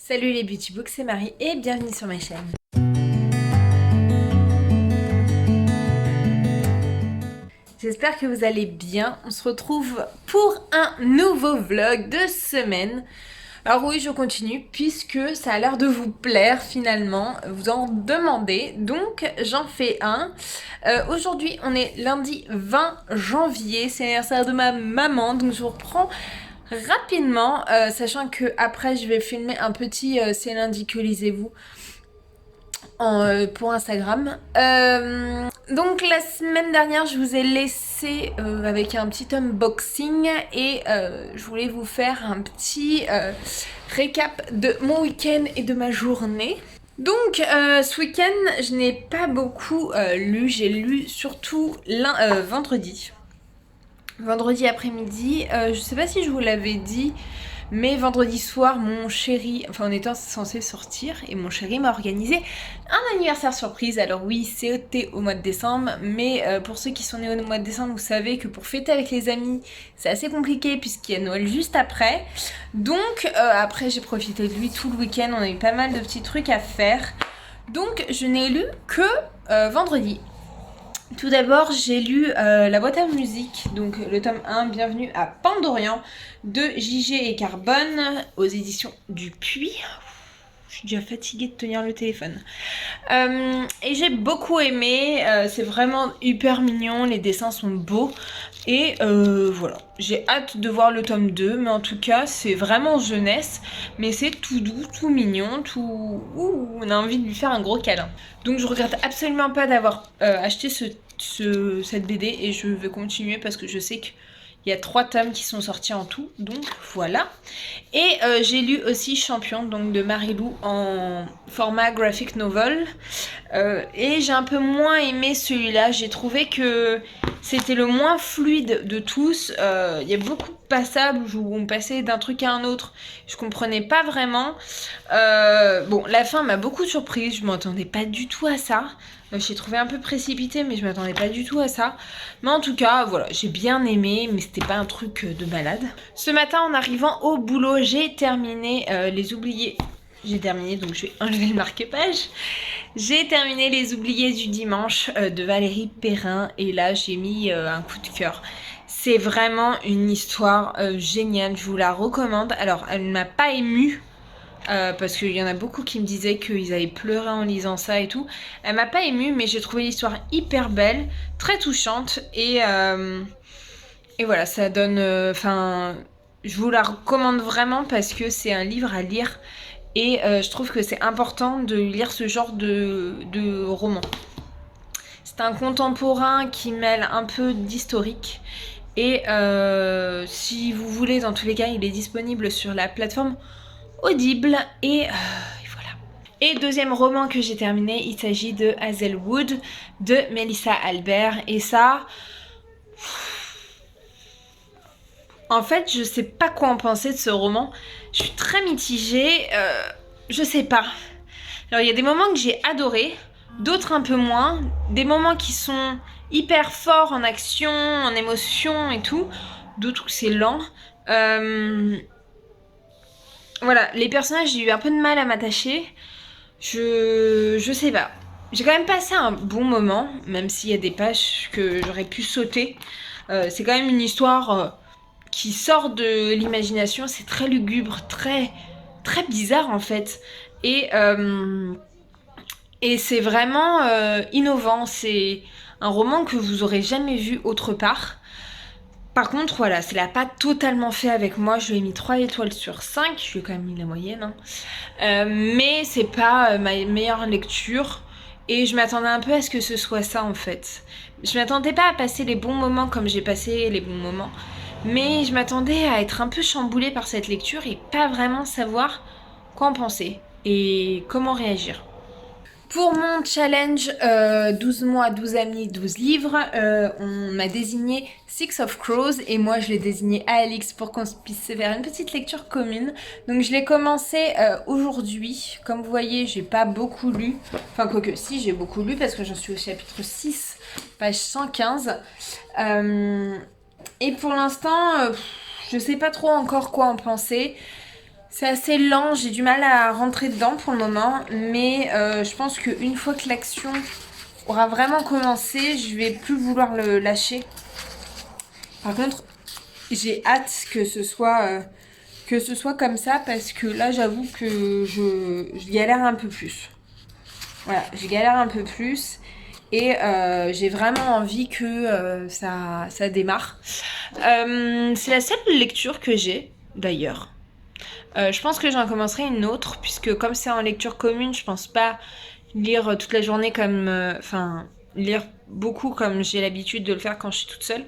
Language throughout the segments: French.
Salut les Beauty Books, c'est Marie et bienvenue sur ma chaîne. J'espère que vous allez bien. On se retrouve pour un nouveau vlog de semaine. Alors oui, je continue puisque ça a l'air de vous plaire finalement, vous en demandez, donc j'en fais un. Aujourd'hui, on est lundi 20 janvier, c'est l'anniversaire de ma maman, donc je vous reprends rapidement, sachant que après je vais filmer un petit c'est lundi que lisez-vous pour Instagram. Donc la semaine dernière je vous ai laissé avec un petit unboxing et je voulais vous faire un petit récap de mon week-end et de ma journée. Donc ce week-end je n'ai pas beaucoup lu, j'ai lu surtout vendredi. Vendredi après-midi, je sais pas si je vous l'avais dit, mais vendredi soir, mon chéri, enfin on était censé sortir et mon chéri m'a organisé un anniversaire surprise. Alors oui, c'était au mois de décembre, mais pour ceux qui sont nés au mois de décembre, vous savez que pour fêter avec les amis, c'est assez compliqué puisqu'il y a Noël juste après. Donc après j'ai profité de lui tout le week-end, on a eu pas mal de petits trucs à faire. Donc je n'ai lu que vendredi. Tout d'abord, j'ai lu La boîte à musique, donc le tome 1, Bienvenue à Pandorian, de JG et Carbone, aux éditions Dupuis. Je suis déjà fatiguée de tenir le téléphone. Et j'ai beaucoup aimé, c'est vraiment hyper mignon, les dessins sont beaux. Et voilà, j'ai hâte de voir le tome 2, mais en tout cas, c'est vraiment jeunesse. Mais c'est tout doux, tout mignon, tout... Ouh, on a envie de lui faire un gros câlin. Donc je regrette absolument pas d'avoir acheté cette BD et je vais continuer parce que je sais qu'il y a 3 tomes qui sont sortis en tout, donc voilà. Et j'ai lu aussi Champion, donc de Marie-Lou en format graphic novel. Et j'ai un peu moins aimé celui-là, j'ai trouvé que c'était le moins fluide de tous. Il y a beaucoup de passages où on passait d'un truc à un autre, je comprenais pas vraiment. Bon, la fin m'a beaucoup surprise, je m'attendais pas du tout à ça. J'ai trouvé un peu précipité, mais je m'attendais pas du tout à ça. Mais en tout cas, voilà, j'ai bien aimé, mais c'était pas un truc de malade. Ce matin, en arrivant au boulot, j'ai terminé Les Oubliés. J'ai terminé, donc je vais enlever le marque-page. J'ai terminé Les Oubliés du dimanche de Valérie Perrin. Et là, j'ai mis un coup de cœur. C'est vraiment une histoire géniale, je vous la recommande. Alors, elle ne m'a pas émue. Parce qu'il y en a beaucoup qui me disaient qu'ils avaient pleuré en lisant ça et tout. Elle m'a pas émue, mais j'ai trouvé l'histoire hyper belle, très touchante et voilà, ça donne... Enfin, je vous la recommande vraiment parce que c'est un livre à lire et je trouve que c'est important de lire ce genre de roman. C'est un contemporain qui mêle un peu d'historique et si vous voulez, dans tous les cas, il est disponible sur la plateforme Audible et voilà. Et deuxième roman que j'ai terminé, il s'agit de Hazelwood de Mélissa Albert et ça, en fait je sais pas quoi en penser de ce roman, je suis très mitigée, je sais pas. Alors il y a des moments que j'ai adoré, d'autres un peu moins, des moments qui sont hyper forts en action, en émotion et tout, d'autres où c'est lent. Voilà, les personnages, j'ai eu un peu de mal à m'attacher. Je sais pas. J'ai quand même passé un bon moment, même s'il y a des pages que j'aurais pu sauter. C'est quand même une histoire qui sort de l'imagination. C'est très lugubre, très bizarre en fait. Et c'est vraiment innovant. C'est un roman que vous aurez jamais vu autre part. Par contre, voilà, ça l'a pas totalement fait avec moi. Je lui ai mis 3 étoiles sur 5. Je lui ai quand même mis la moyenne. Hein. Mais c'est pas ma meilleure lecture. Et je m'attendais un peu à ce que ce soit ça en fait. Je m'attendais pas à passer les bons moments comme j'ai passé les bons moments. Mais je m'attendais à être un peu chamboulée par cette lecture et pas vraiment savoir quoi en penser et comment réagir. Pour mon challenge 12 mois, 12 amis, 12 livres, on m'a désigné Six of Crows et moi je l'ai désigné à Alix pour qu'on puisse se faire une petite lecture commune. Donc je l'ai commencé aujourd'hui. Comme vous voyez, j'ai pas beaucoup lu. Enfin quoique si, j'ai beaucoup lu parce que j'en suis au chapitre 6, page 115. Et pour l'instant, je sais pas trop encore quoi en penser. C'est assez lent, j'ai du mal à rentrer dedans pour le moment, mais je pense qu'une fois que l'action aura vraiment commencé, je vais plus vouloir le lâcher. Par contre, j'ai hâte que ce soit comme ça parce que là, j'avoue que je galère un peu plus. Voilà, je galère un peu plus et j'ai vraiment envie que ça démarre. C'est la seule lecture que j'ai, d'ailleurs. Je pense que j'en commencerai une autre, puisque comme c'est en lecture commune, je pense pas lire toute la journée comme... Enfin, lire beaucoup comme j'ai l'habitude de le faire quand je suis toute seule.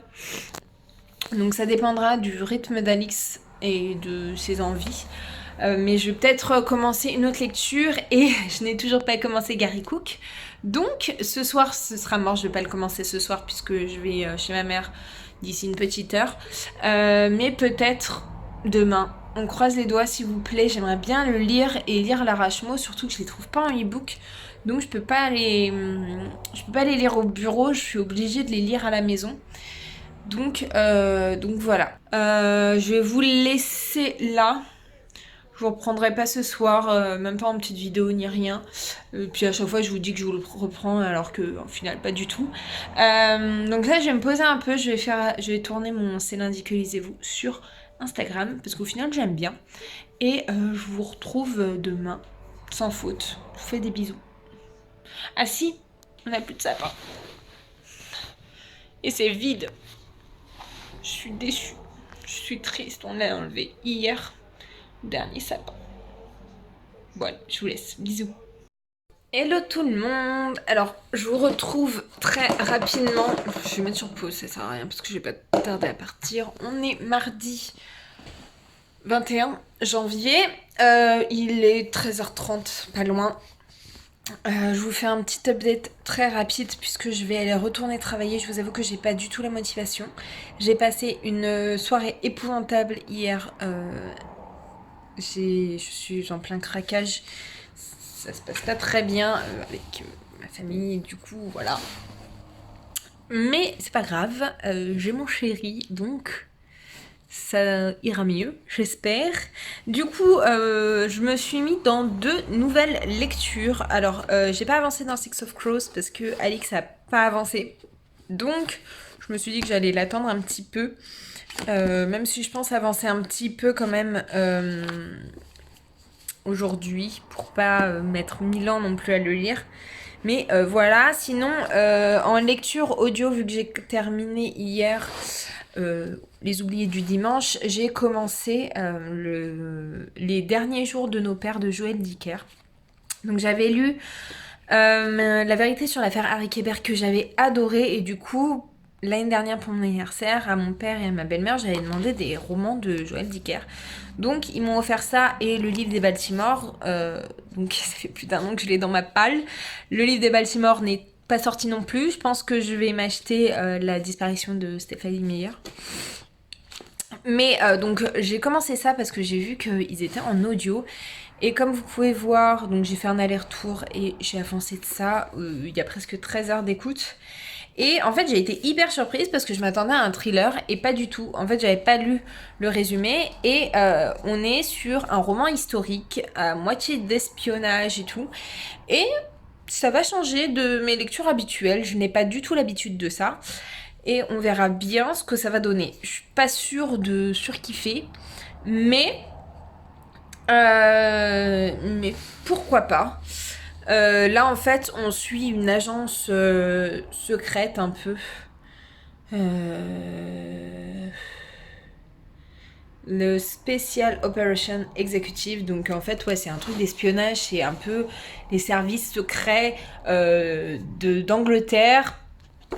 Donc ça dépendra du rythme d'Alix et de ses envies. Mais je vais peut-être commencer une autre lecture et je n'ai toujours pas commencé Gary Cook. Donc ce soir ce sera mort, je vais pas le commencer ce soir puisque je vais chez ma mère d'ici une petite heure. Mais peut-être demain. On croise les doigts s'il vous plaît, j'aimerais bien le lire et lire l'arrache-mot, surtout que je les trouve pas en e-book. Donc je peux pas les lire au bureau, je suis obligée de les lire à la maison. Donc voilà. Je vais vous laisser là. Je vous reprendrai pas ce soir, même pas en petite vidéo ni rien. Puis à chaque fois je vous dis que je vous le reprends alors que au final pas du tout. Donc là je vais me poser un peu, je vais tourner mon C'est lundi que lisez-vous sur Instagram parce qu'au final j'aime bien. Et je vous retrouve demain sans faute. Je vous fais des bisous. Ah si, on n'a plus de sapin. Et c'est vide. Je suis déçue. Je suis triste, on l'a enlevé hier. Dernier sapin. Voilà, je vous laisse. Bisous. Hello tout le monde. Alors, je vous retrouve très rapidement. Je vais mettre sur pause, ça sert à rien parce que je vais pas tarder à partir. On est mardi 21 janvier. Il est 13h30, pas loin. Je vous fais un petit update très rapide puisque je vais aller retourner travailler. Je vous avoue que j'ai pas du tout la motivation. J'ai passé une soirée épouvantable hier. Je suis en plein craquage. Ça se passe pas très bien avec ma famille, du coup, voilà. Mais c'est pas grave, j'ai mon chéri, donc ça ira mieux, j'espère. Du coup, je me suis mis dans 2 nouvelles lectures. Alors, j'ai pas avancé dans Six of Crows parce que Alix a pas avancé. Donc, je me suis dit que j'allais l'attendre un petit peu. Même si je pense avancer un petit peu quand même aujourd'hui pour pas mettre 1000 ans non plus à le lire. Mais voilà, sinon en lecture audio, vu que j'ai terminé hier Les Oubliés du Dimanche, j'ai commencé les derniers jours de nos pères de Joël Dicker. Donc j'avais lu La vérité sur l'affaire Harry Kéber que j'avais adoré et du coup l'année dernière pour mon anniversaire à mon père et à ma belle-mère j'avais demandé des romans de Joël Dicker. Donc ils m'ont offert ça et le livre des Baltimore. Donc ça fait plus d'1 an que je l'ai dans ma palle. Le livre des Baltimore n'est pas sorti non plus. Je pense que je vais m'acheter La disparition de Stéphanie Meyer. Mais donc j'ai commencé ça parce que j'ai vu qu'ils étaient en audio. Et comme vous pouvez voir, donc j'ai fait un aller-retour et j'ai avancé de ça. Il y a presque 13 heures d'écoute. Et en fait, j'ai été hyper surprise parce que je m'attendais à un thriller et pas du tout. En fait, j'avais pas lu le résumé et on est sur un roman historique à moitié d'espionnage et tout. Et ça va changer de mes lectures habituelles. Je n'ai pas du tout l'habitude de ça. Et on verra bien ce que ça va donner. Je suis pas sûre de surkiffer, mais pourquoi pas. Là en fait on suit une agence secrète un peu. Le Special Operation Executive, donc en fait ouais c'est un truc d'espionnage, c'est un peu les services secrets d'Angleterre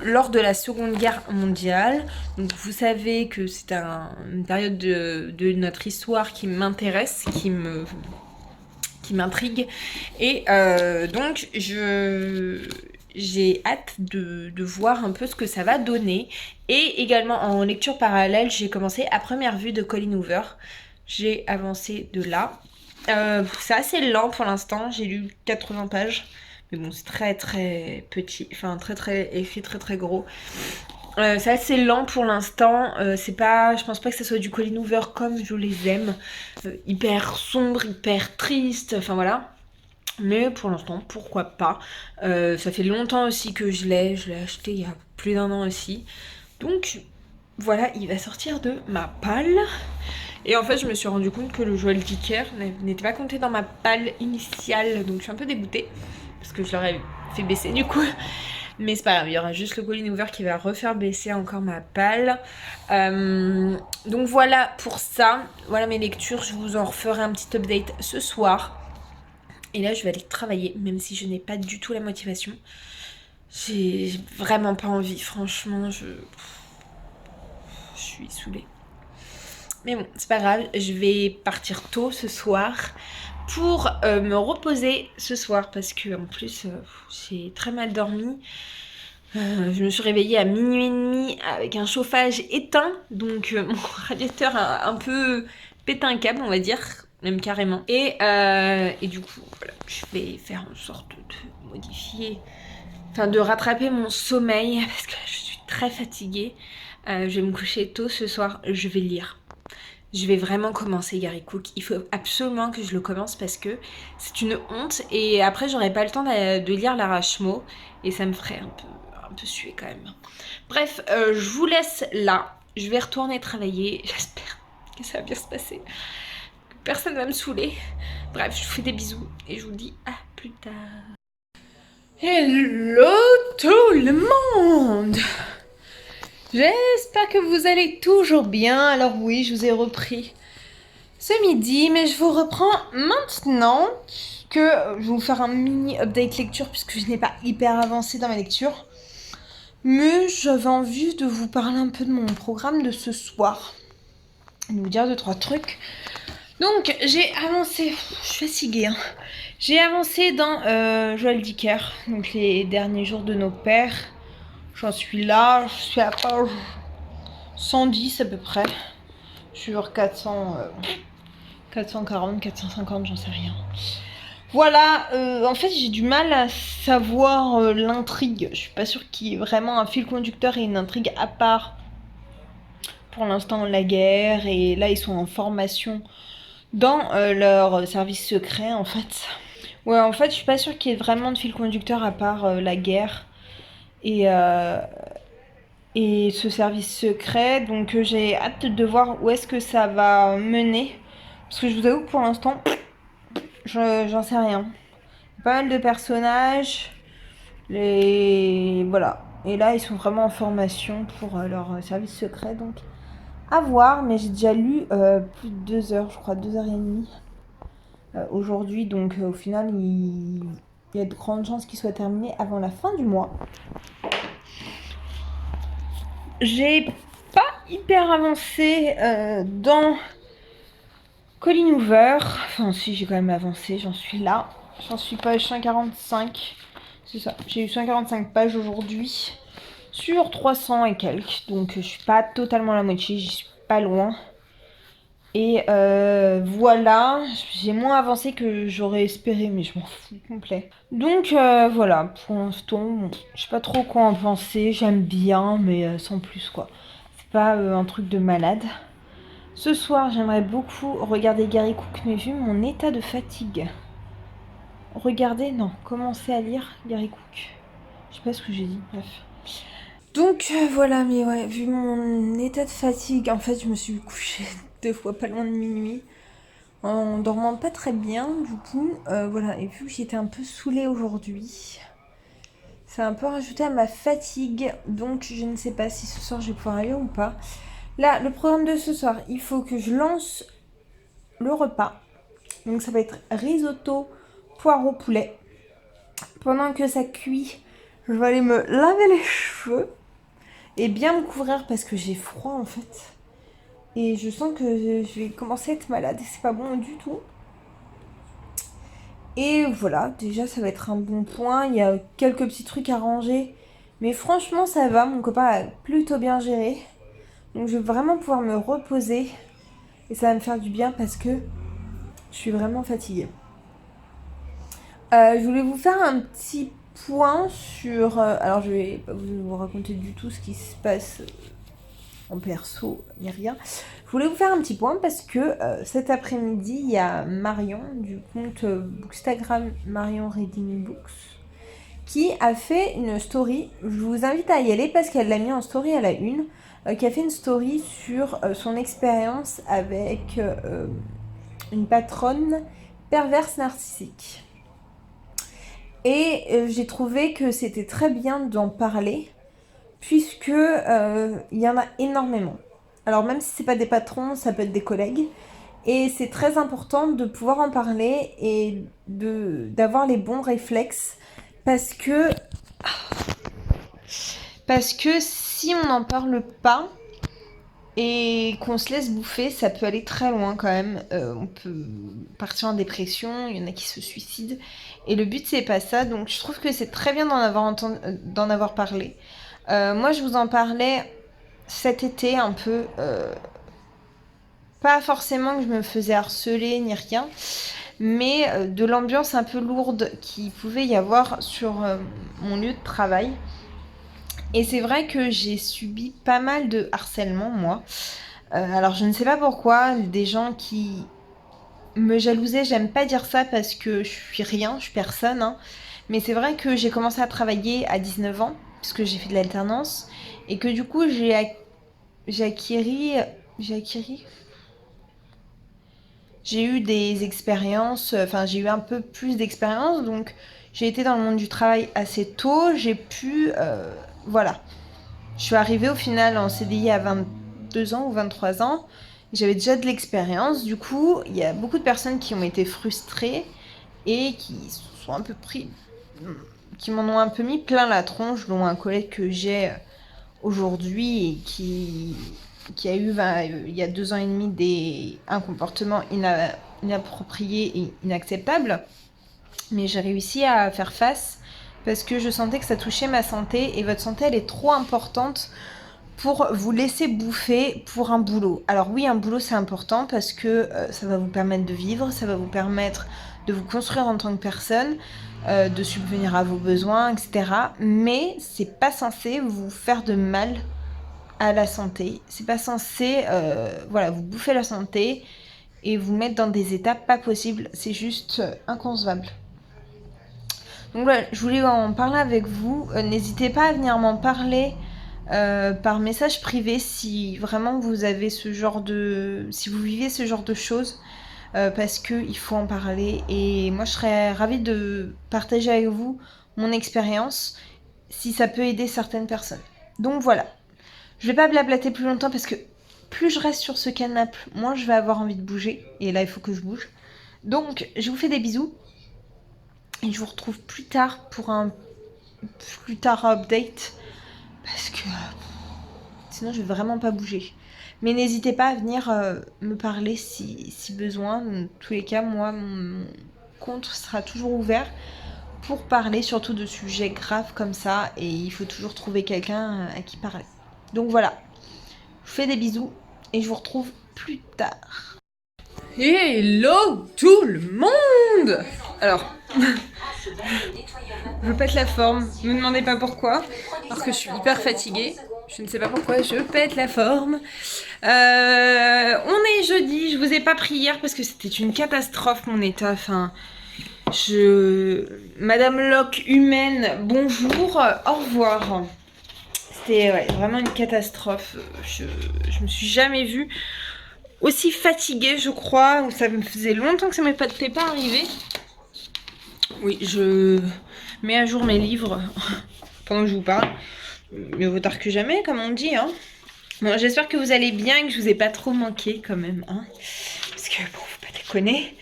lors de la Seconde Guerre mondiale. Donc vous savez que c'est une période de notre histoire qui m'intéresse, qui m'intrigue. Et donc j'ai hâte de voir un peu ce que ça va donner. Et également en lecture parallèle, j'ai commencé À première vue de Colleen Hoover. J'ai avancé de là. C'est assez lent pour l'instant, j'ai lu 80 pages. Mais bon, c'est très très petit, enfin très très écrit, très très gros. C'est assez lent pour l'instant. C'est pas, je pense pas que ça soit du Colleen Hoover comme je les aime. Hyper sombre, hyper triste, enfin voilà. Mais pour l'instant, pourquoi pas. Ça fait longtemps aussi que je l'ai acheté il y a plus d'1 an aussi. Donc voilà, il va sortir de ma palle. Et en fait, je me suis rendu compte que le Joël Dicker n'était pas compté dans ma palle initiale. Donc je suis un peu dégoûtée. Parce que je l'aurais fait baisser du coup. Mais c'est pas grave, il y aura juste le Colleen Hoover qui va refaire baisser encore ma palle. Donc voilà pour ça. Voilà mes lectures. Je vous en referai un petit update ce soir. Et là, je vais aller travailler, même si je n'ai pas du tout la motivation. J'ai vraiment pas envie, franchement, je suis saoulée. Mais bon, c'est pas grave, je vais partir tôt ce soir pour me reposer ce soir parce que en plus j'ai très mal dormi. Je me suis réveillée à minuit et demi avec un chauffage éteint, donc mon radiateur a un peu pété un câble, on va dire, même carrément. Et du coup, voilà, je vais faire en sorte de modifier, enfin de rattraper mon sommeil parce que je suis très fatiguée. Je vais me coucher tôt ce soir, je vais lire. Je vais vraiment commencer Gary Cook. Il faut absolument que je le commence parce que c'est une honte. Et après, j'aurai pas le temps de lire L'Arachemo. Et ça me ferait un peu suer quand même. Bref, je vous laisse là. Je vais retourner travailler. J'espère que ça va bien se passer. Que personne va me saouler. Bref, je vous fais des bisous. Et je vous dis à plus tard. Hello tout le monde! J'espère que vous allez toujours bien. Alors oui, je vous ai repris ce midi, mais je vous reprends maintenant que je vais vous faire un mini update lecture puisque je n'ai pas hyper avancé dans ma lecture. Mais j'avais envie de vous parler un peu de mon programme de ce soir. De vous dire 2-3 trucs. Donc j'ai avancé, je suis fatiguée, hein. J'ai avancé dans Joël Dicker, donc les derniers jours de nos pères. J'en suis là, je suis à page 110 à peu près. Sur 440, 450, j'en sais rien. Voilà, en fait j'ai du mal à savoir l'intrigue. Je suis pas sûre qu'il y ait vraiment un fil conducteur et une intrigue à part. Pour l'instant la guerre, et là ils sont en formation dans leur service secret en fait. Ouais, en fait je suis pas sûre qu'il y ait vraiment de fil conducteur à part la guerre et ce service secret. Donc j'ai hâte de voir où est-ce que ça va mener. Parce que je vous avoue que pour l'instant, j'en sais rien. Pas mal de personnages. Voilà. Et là, ils sont vraiment en formation pour leur service secret. Donc, à voir. Mais j'ai déjà lu plus de 2 heures, je crois, 2h30 aujourd'hui. Donc, au final, il y a de grandes chances qu'il soit terminé avant la fin du mois. J'ai pas hyper avancé dans Colleen Hoover. Enfin, si, j'ai quand même avancé, j'en suis là. J'en suis page 145. C'est ça, j'ai eu 145 pages aujourd'hui sur 300 et quelques. Donc, je suis pas totalement à la moitié, j'y suis pas loin. Et voilà, j'ai moins avancé que j'aurais espéré, mais je m'en fous complet. Donc voilà, pour l'instant, bon, je sais pas trop quoi en penser, j'aime bien, mais sans plus quoi. C'est pas un truc de malade. Ce soir, j'aimerais beaucoup regarder Gary Cook, mais vu mon état de fatigue. Regardez, non, commencer à lire Gary Cook. Je sais pas ce que j'ai dit, bref. Donc voilà, mais ouais, vu mon état de fatigue, en fait, je me suis couchée 2 fois pas loin de minuit, en dormant pas très bien, du coup, voilà, et vu que j'étais un peu saoulée aujourd'hui, ça a un peu rajouté à ma fatigue, donc je ne sais pas si ce soir je vais pouvoir aller ou pas. Là, le programme de ce soir, il faut que je lance le repas, donc ça va être risotto, poireau, poulet. Pendant que ça cuit, je vais aller me laver les cheveux et bien me couvrir parce que j'ai froid en fait. Et je sens que je vais commencer à être malade et c'est pas bon du tout. Et voilà, déjà ça va être un bon point. Il y a quelques petits trucs à ranger. Mais franchement ça va, mon copain a plutôt bien géré. Donc je vais vraiment pouvoir me reposer. Et ça va me faire du bien parce que je suis vraiment fatiguée. Je voulais vous faire un petit point sur... alors je vais pas vous raconter du tout ce qui se passe en perso, ni rien. Je voulais vous faire un petit point parce que cet après-midi, il y a Marion du compte Bookstagram Marion Reading Books qui a fait une story. Je vous invite à y aller parce qu'elle l'a mis en story à la une, qui a fait une story sur son expérience avec une patronne perverse narcissique. Et j'ai trouvé que c'était très bien d'en parler puisque il y en a énormément. Alors même si c'est pas des patrons, ça peut être des collègues. Et c'est très important de pouvoir en parler et d'avoir les bons réflexes parce que si on n'en parle pas et qu'on se laisse bouffer, ça peut aller très loin quand même. On peut partir en dépression, il y en a qui se suicident. Et le but, c'est pas ça. Donc je trouve que c'est très bien d'en avoir parlé. Moi, je vous en parlais cet été un peu. Pas forcément que je me faisais harceler ni rien, mais de l'ambiance un peu lourde qu'il pouvait y avoir sur mon lieu de travail. Et c'est vrai que j'ai subi pas mal de harcèlement, moi. Alors je ne sais pas pourquoi, des gens qui me jalousaient, j'aime pas dire ça parce que je suis rien, je suis personne, hein. Mais c'est vrai que j'ai commencé à travailler à 19 ans, parce que j'ai fait de l'alternance, et que du coup j'ai eu des expériences, enfin j'ai eu un peu plus d'expérience, donc j'ai été dans le monde du travail assez tôt, j'ai pu, voilà. Je suis arrivée au final en CDI à 22 ans ou 23 ans, j'avais déjà de l'expérience, du coup il y a beaucoup de personnes qui ont été frustrées et qui sont un peu pris, qui m'en ont un peu mis plein la tronche, dont un collègue que j'ai aujourd'hui et qui a eu il y a 2 ans et demi un comportement inapproprié et inacceptable. Mais j'ai réussi à faire face parce que je sentais que ça touchait ma santé et votre santé elle est trop importante pour vous laisser bouffer pour un boulot. Alors oui, un boulot c'est important parce que ça va vous permettre de vivre, ça va vous permettre de vous construire en tant que personne, de subvenir à vos besoins, etc. Mais c'est pas censé vous faire de mal à la santé. C'est pas censé voilà, vous bouffer la santé et vous mettre dans des états pas possibles. C'est juste inconcevable. Donc voilà, je voulais en parler avec vous. N'hésitez pas à venir m'en parler par message privé si vraiment vous avez ce genre de... si vous vivez ce genre de choses. Parce qu'il faut en parler. Et moi, je serais ravie de partager avec vous mon expérience si ça peut aider certaines personnes. Donc voilà. Je vais pas blablater plus longtemps parce que plus je reste sur ce canapé, moins je vais avoir envie de bouger. Et là, il faut que je bouge. Donc, je vous fais des bisous. Et je vous retrouve plus tard pour un update. Parce que sinon, je vais vraiment pas bouger. Mais n'hésitez pas à venir me parler si besoin. Dans tous les cas, moi, mon compte sera toujours ouvert pour parler surtout de sujets graves comme ça. Et il faut toujours trouver quelqu'un à qui parler. Donc voilà. Je vous fais des bisous et je vous retrouve plus tard. Hello tout le monde! Alors, je pète la forme, ne me demandez pas pourquoi, alors que je suis hyper fatiguée. Je ne sais pas pourquoi je pète la forme. On est jeudi, je vous ai pas pris hier parce que c'était une catastrophe mon état. Enfin, Madame Locke humaine, bonjour, au revoir. C'était vraiment une catastrophe. Je me suis jamais vue aussi fatiguée, je crois. Ça me faisait longtemps que ça m'était pas arrivé. Oui, je mets à jour mes livres pendant que je vous parle. Mieux vaut tard que jamais, comme on dit, hein. Bon, j'espère que vous allez bien et que je vous ai pas trop manqué quand même, hein. Parce que bon, faut pas déconner.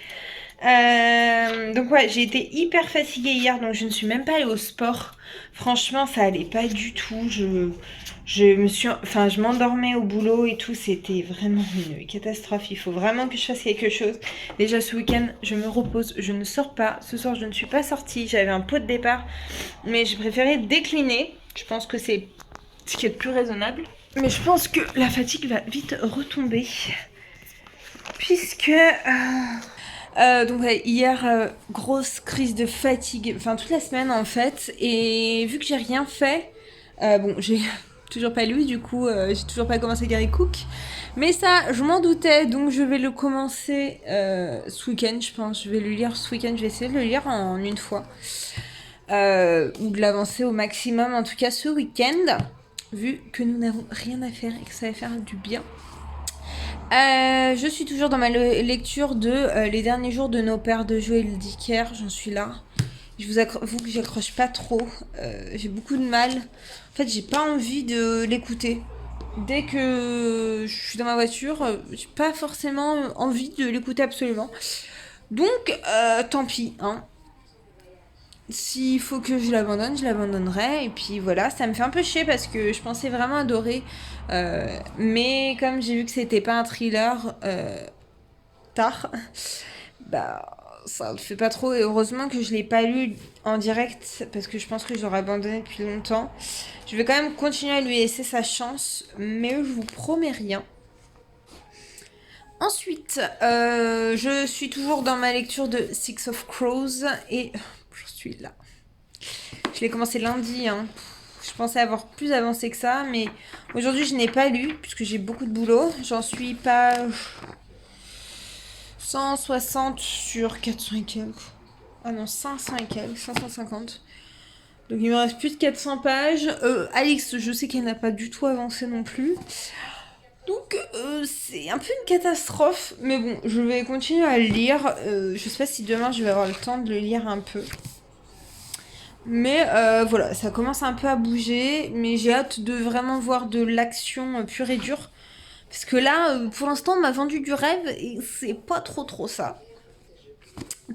Donc ouais, j'ai été hyper fatiguée hier, donc je ne suis même pas allée au sport. Franchement, ça allait pas du tout. Je m'endormais au boulot et tout. C'était vraiment une catastrophe. Il faut vraiment que je fasse quelque chose. Déjà ce week-end, je me repose. Je ne sors pas. Ce soir, je ne suis pas sortie. J'avais un pot de départ, mais j'ai préféré décliner. Je pense que c'est ce qui est le plus raisonnable. Mais je pense que la fatigue va vite retomber. Puisque... Donc ouais, hier, grosse crise de fatigue, enfin toute la semaine en fait, et vu que j'ai rien fait, bon j'ai toujours pas lu, du coup j'ai toujours pas commencé Gary Cook, mais ça je m'en doutais, donc je vais le commencer ce week-end, je pense, je vais le lire ce week-end, je vais essayer de le lire en une fois, ou de l'avancer au maximum en tout cas ce week-end, vu que nous n'avons rien à faire et que ça va faire du bien. Je suis toujours dans ma lecture de Les derniers jours de nos pères de Joël Dicker, j'en suis là. Je vous avoue que j'accroche pas trop, j'ai beaucoup de mal. En fait, j'ai pas envie de l'écouter. Dès que je suis dans ma voiture, j'ai pas forcément envie de l'écouter absolument. Donc, tant pis, hein. S'il faut que je l'abandonne, je l'abandonnerai. Et puis voilà, ça me fait un peu chier parce que je pensais vraiment adorer. Mais comme j'ai vu que c'était pas un thriller tard, bah ça le fait pas trop. Et heureusement que je l'ai pas lu en direct parce que je pense que j'aurais abandonné depuis longtemps. Je vais quand même continuer à lui laisser sa chance, mais je vous promets rien. Ensuite, je suis toujours dans ma lecture de Six of Crows et je suis là. Je l'ai commencé lundi, hein. Je pensais avoir plus avancé que ça, mais aujourd'hui je n'ai pas lu puisque j'ai beaucoup de boulot. J'en suis page 160 sur 400 et quelques. Ah non, 500 et quelques, 550. Donc il me reste plus de 400 pages. Alix, je sais qu'elle n'a pas du tout avancé non plus. Donc c'est un peu une catastrophe. Mais bon, je vais continuer à le lire. Je sais pas si demain je vais avoir le temps de le lire un peu. Mais voilà, ça commence un peu à bouger. Mais j'ai hâte de vraiment voir de l'action pure et dure. Parce que là, pour l'instant, on m'a vendu du rêve et c'est pas trop ça.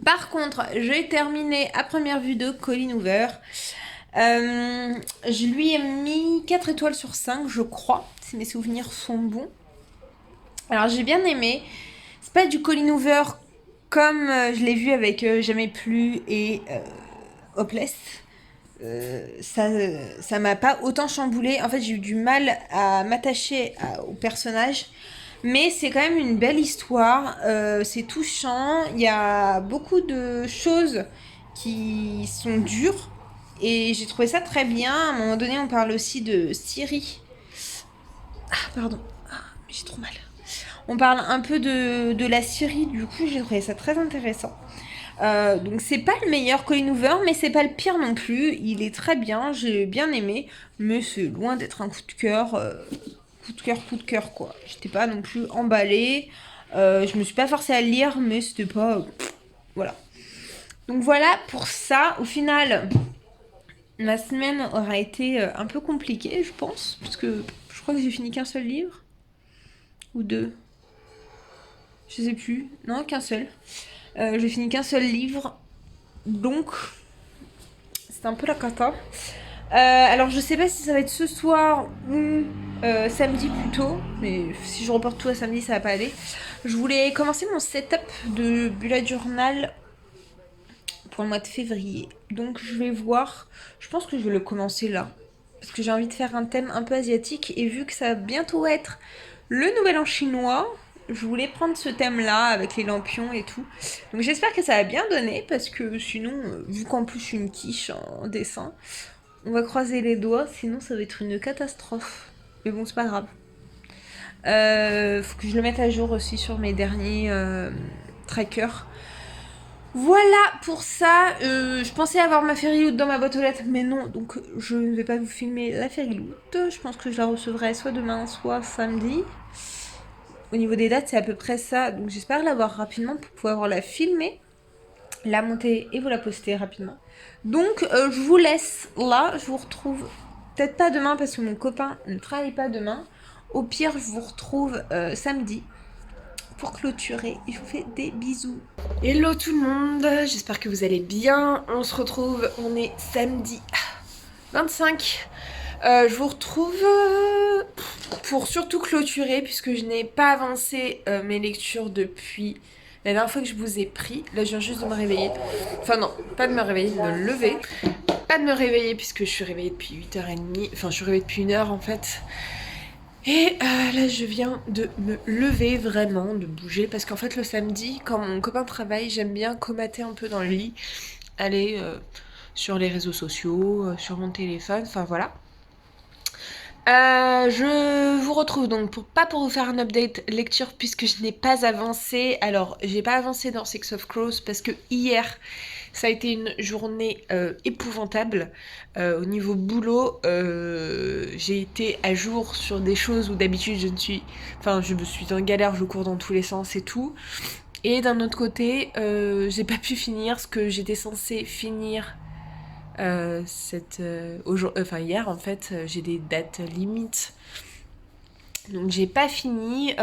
Par contre, j'ai terminé à première vue de Colleen Hoover. Je lui ai mis 4 étoiles sur 5, je crois, si mes souvenirs sont bons. Alors j'ai bien aimé. C'est pas du Colleen Hoover comme je l'ai vu avec Jamais plus et Hopeless. Ça m'a pas autant chamboulé. En fait, j'ai eu du mal à m'attacher au personnage. Mais c'est quand même une belle histoire. C'est touchant. Il y a beaucoup de choses qui sont dures. Et j'ai trouvé ça très bien. À un moment donné, on parle aussi de Syrie. Ah, pardon. Ah, j'ai trop mal. On parle un peu de la Syrie. Du coup, j'ai trouvé ça très intéressant. Donc c'est pas le meilleur Colleen Hoover, mais c'est pas le pire non plus. Il est très bien, j'ai bien aimé, mais c'est loin d'être un coup de cœur, coup de cœur quoi. J'étais pas non plus emballée. Je me suis pas forcée à le lire, mais c'était pas, voilà. Donc voilà pour ça. Au final, ma semaine aura été un peu compliquée, je pense, puisque je crois que j'ai fini qu'un seul livre ou deux. Je sais plus. Non, qu'un seul. J'ai fini qu'un seul livre. Donc, c'est un peu la cata. Alors, je sais pas si ça va être ce soir ou samedi plutôt. Mais si je reporte tout à samedi, ça va pas aller. Je voulais commencer mon setup de bullet journal pour le mois de février. Donc, je vais voir. Je pense que je vais le commencer là. Parce que j'ai envie de faire un thème un peu asiatique. Et vu que ça va bientôt être le nouvel an chinois, je voulais prendre ce thème-là avec les lampions et tout. Donc j'espère que ça va bien donner parce que sinon, vu qu'en plus je suis une quiche en dessin, on va croiser les doigts, sinon ça va être une catastrophe. Mais bon, c'est pas grave. Faut que je le mette à jour aussi sur mes derniers trackers. Voilà pour ça. Je pensais avoir ma fairy loot dans ma boîte aux lettres, mais non. Donc je ne vais pas vous filmer la fairy loot. Je pense que je la recevrai soit demain, soit samedi. Au niveau des dates, c'est à peu près ça. Donc j'espère l'avoir rapidement pour pouvoir la filmer, la monter et vous la poster rapidement. Donc je vous laisse là. Je vous retrouve peut-être pas demain parce que mon copain ne travaille pas demain. Au pire, je vous retrouve samedi pour clôturer. Je vous fais des bisous. Hello tout le monde, j'espère que vous allez bien. On se retrouve, on est samedi 25. Je vous retrouve pour surtout clôturer puisque je n'ai pas avancé mes lectures depuis la dernière fois que je vous ai pris. Là je viens juste de me réveiller. Enfin non, pas de me réveiller, de me lever. Pas de me réveiller puisque je suis réveillée depuis 8h30. Enfin je suis réveillée depuis 1 heure en fait. Et là, je viens de me lever vraiment, de bouger, parce qu'en fait, le samedi, quand mon copain travaille, j'aime bien comater un peu dans le lit, aller sur les réseaux sociaux, sur mon téléphone, enfin voilà. Je vous retrouve donc pas pour vous faire un update lecture puisque je n'ai pas avancé. Alors, j'ai pas avancé dans Six of Crows parce que hier, ça a été une journée épouvantable. Au niveau boulot, j'ai été à jour sur des choses où d'habitude je me suis en galère, je cours dans tous les sens et tout. Et d'un autre côté, j'ai pas pu finir ce que j'étais censée finir hier en fait, j'ai des dates limites. Donc j'ai pas fini,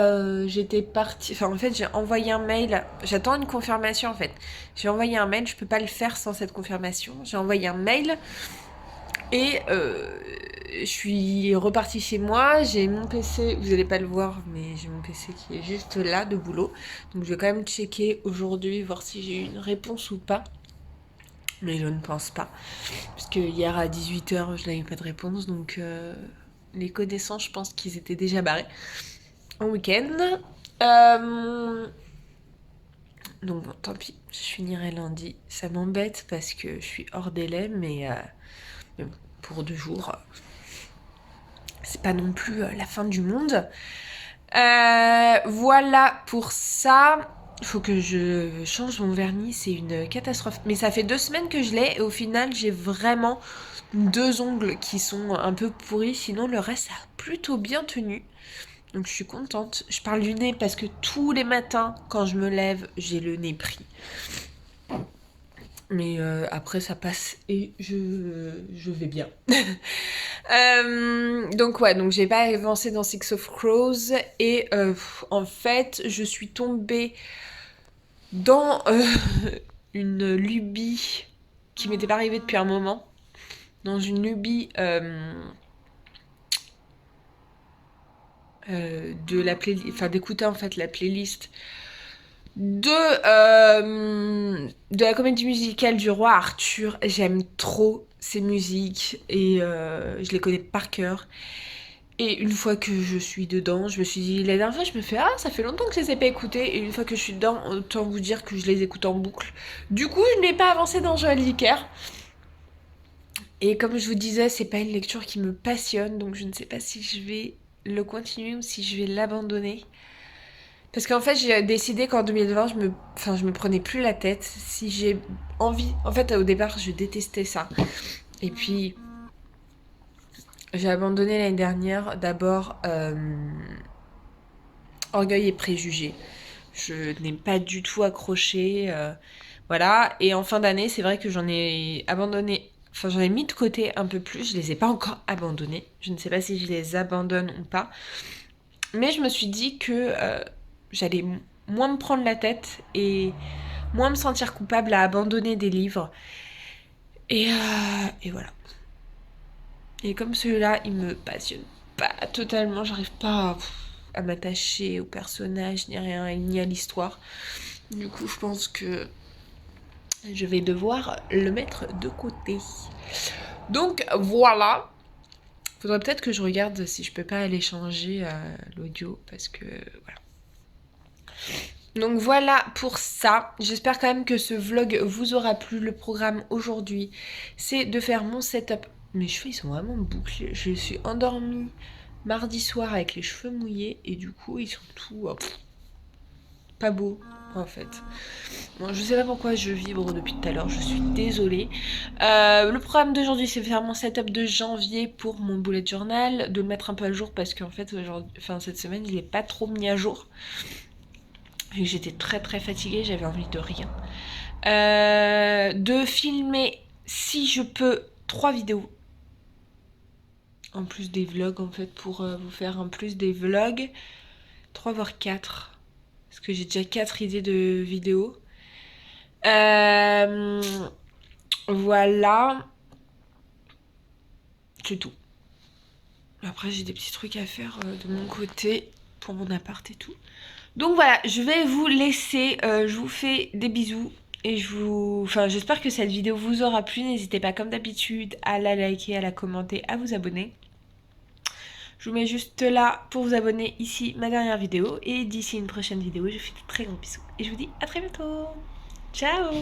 j'étais partie, enfin en fait j'ai envoyé un mail, j'attends une confirmation en fait. J'ai envoyé un mail, je peux pas le faire sans cette confirmation. J'ai envoyé un mail et je suis repartie chez moi, j'ai mon PC, vous allez pas le voir mais j'ai mon PC qui est juste là de boulot. Donc je vais quand même checker aujourd'hui, voir si j'ai eu une réponse ou pas. Mais je ne pense pas. Parce que hier à 18h, je n'avais pas de réponse. Donc les connaissants, je pense qu'ils étaient déjà barrés en week-end. Donc bon, tant pis, je finirai lundi. Ça m'embête parce que je suis hors délai, mais bon, pour 2 jours, c'est pas non plus la fin du monde. Voilà pour ça. Il faut que je change mon vernis, c'est une catastrophe. Mais ça fait 2 semaines que je l'ai et au final j'ai vraiment 2 ongles qui sont un peu pourris. Sinon le reste a plutôt bien tenu. Donc je suis contente. Je parle du nez parce que tous les matins quand je me lève j'ai le nez pris. Mais après ça passe et je vais bien. Donc ouais, donc j'ai pas avancé dans Six of Crows et en fait je suis tombée dans une lubie qui m'était pas arrivée depuis un moment, dans une lubie de la playlist, enfin d'écouter en fait la playlist de la comédie musicale du roi Arthur. J'aime trop ces musiques et je les connais par cœur. Et une fois que je suis dedans, je me suis dit, la dernière fois, je me fais, ah, ça fait longtemps que je les ai pas écoutées. Et une fois que je suis dedans, autant vous dire que je les écoute en boucle. Du coup, je n'ai pas avancé dans Joël Dicker. Et comme je vous disais, c'est pas une lecture qui me passionne, donc je ne sais pas si je vais le continuer ou si je vais l'abandonner. Parce qu'en fait, j'ai décidé qu'en 2020, je me prenais plus la tête. Si j'ai envie... En fait, au départ, je détestais ça. Et puis, j'ai abandonné l'année dernière. D'abord, Orgueil et préjugés. Je n'ai pas du tout accroché. Voilà. Et en fin d'année, c'est vrai que j'en ai abandonné. Enfin, j'en ai mis de côté un peu plus. Je les ai pas encore abandonnés. Je ne sais pas si je les abandonne ou pas. Mais je me suis dit que j'allais moins me prendre la tête et moins me sentir coupable à abandonner des livres. Et voilà. Et comme celui-là, il me passionne pas totalement. J'arrive pas à m'attacher au personnage, ni à rien, ni à l'histoire. Du coup, je pense que je vais devoir le mettre de côté. Donc voilà. Faudrait peut-être que je regarde si je peux pas aller changer l'audio parce que voilà. Donc voilà pour ça. J'espère quand même que ce vlog vous aura plu. Le programme aujourd'hui, c'est de faire mon setup. Mes cheveux, ils sont vraiment bouclés. Je suis endormie mardi soir avec les cheveux mouillés et du coup, ils sont tout pas beaux en fait. Bon, je sais pas pourquoi je vibre depuis tout à l'heure, je suis désolée. Le programme d'aujourd'hui, c'est faire mon setup de janvier pour mon bullet journal, de le mettre un peu à jour parce qu'en fait, cette semaine, il est pas trop mis à jour. J'étais très très fatiguée, j'avais envie de rien. De filmer, si je peux, 3 vidéos. En plus des vlogs, en fait, pour vous faire en plus des vlogs. 3 voire 4. Parce que j'ai déjà 4 idées de vidéos. Voilà. C'est tout. Après, j'ai des petits trucs à faire de mon côté pour mon appart et tout. Donc voilà, je vais vous laisser. Je vous fais des bisous. Et j'espère que cette vidéo vous aura plu. N'hésitez pas, comme d'habitude, à la liker, à la commenter, à vous abonner. Je vous mets juste là pour vous abonner, ici ma dernière vidéo. Et d'ici une prochaine vidéo, je vous fais de très gros bisous. Et je vous dis à très bientôt. Ciao!